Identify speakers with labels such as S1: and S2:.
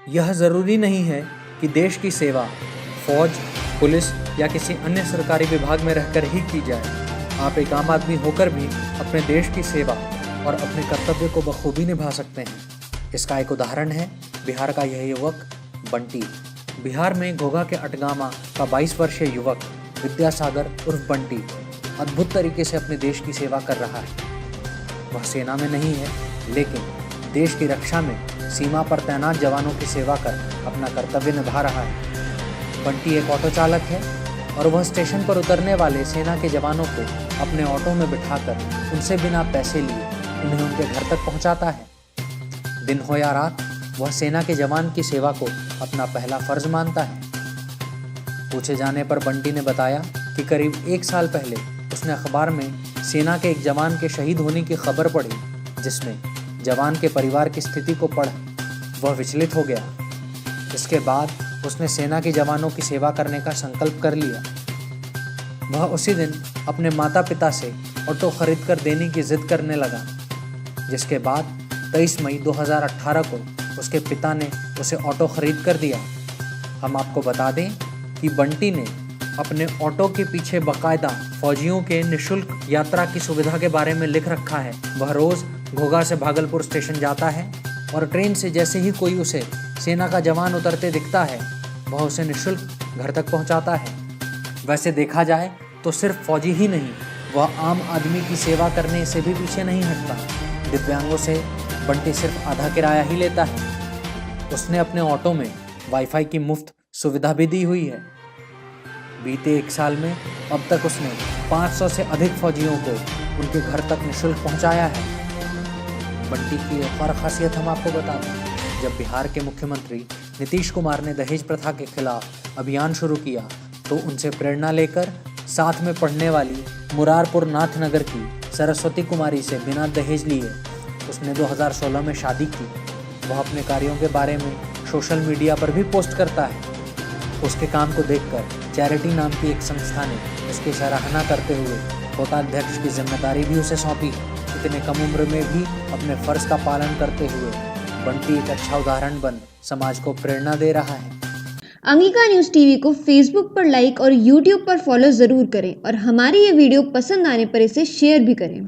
S1: यह ज़रूरी नहीं है कि देश की सेवा फौज, पुलिस या किसी अन्य सरकारी विभाग में रहकर ही की जाए। आप एक आम आदमी होकर भी अपने देश की सेवा और अपने कर्तव्य को बखूबी निभा सकते हैं। इसका एक उदाहरण है बिहार का यह युवक बंटी। बिहार में घोघा के अटगामा का 22 वर्षीय युवक विद्यासागर उर्फ बंटी अद्भुत तरीके से अपने देश की सेवा कर रहा है। वह सेना में नहीं है, लेकिन देश की रक्षा में सीमा पर तैनात जवानों की सेवा कर अपना कर्तव्य निभा रहा है। बंटी एक ऑटो चालक है और वह स्टेशन पर उतरने वाले सेना के जवानों को अपने ऑटो में बिठाकर उनसे बिना पैसे लिए उन्हें उनके घर तक पहुंचाता है। दिन हो या रात, वह सेना के जवान की सेवा को अपना पहला फर्ज मानता है। पूछे जाने पर बंटी ने बताया कि करीब 1 साल पहले उसने अखबार में सेना के एक जवान के शहीद होने की खबर पढ़ी, जिसमें जवान के परिवार की स्थिति को पढ़ वह विचलित हो गया। इसके बाद उसने सेना के जवानों की सेवा करने का संकल्प कर लिया। वह उसी दिन अपने माता पिता से ऑटो खरीद कर देने की जिद करने लगा, जिसके बाद 23 मई 2018 को उसके पिता ने उसे ऑटो खरीद कर दिया। हम आपको बता दें कि बंटी ने अपने ऑटो के पीछे बाकायदा फौजियों के निःशुल्क यात्रा की सुविधा के बारे में लिख रखा है। वह रोज़ घोघा से भागलपुर स्टेशन जाता है और ट्रेन से जैसे ही कोई उसे सेना का जवान उतरते दिखता है, वह उसे निःशुल्क घर तक पहुंचाता है। वैसे देखा जाए तो सिर्फ फौजी ही नहीं, वह आम आदमी की सेवा करने से भी पीछे नहीं हटता। दिव्यांगों से बंटी सिर्फ आधा किराया ही लेता है। उसने अपने ऑटो में वाईफाई की मुफ्त सुविधा भी दी हुई है। बीते 1 साल में अब तक उसने 500 से अधिक फौजियों को उनके घर तक निःशुल्क पहुंचाया है। बंटी की एक और खासियत हम आपको बता दें, जब बिहार के मुख्यमंत्री नीतीश कुमार ने दहेज प्रथा के खिलाफ अभियान शुरू किया, तो उनसे प्रेरणा लेकर साथ में पढ़ने वाली मुरारपुर नाथनगर की सरस्वती कुमारी से बिना दहेज लिए उसने 2016 में शादी की। वह अपने कार्यों के बारे में सोशल मीडिया पर भी पोस्ट करता है। उसके काम को देखकर चैरिटी नाम की एक संस्था ने उसकी सराहना करते हुए कोषाध्यक्ष की जिम्मेदारी भी उसे सौंपी। इतने कम उम्र में भी अपने फर्ज का पालन करते हुए बंटी एक अच्छा उदाहरण बन समाज को प्रेरणा दे रहा है।
S2: अंगिका न्यूज़ टीवी को फेसबुक पर लाइक और यूट्यूब पर फॉलो ज़रूर करें और हमारी ये वीडियो पसंद आने पर इसे शेयर भी करें।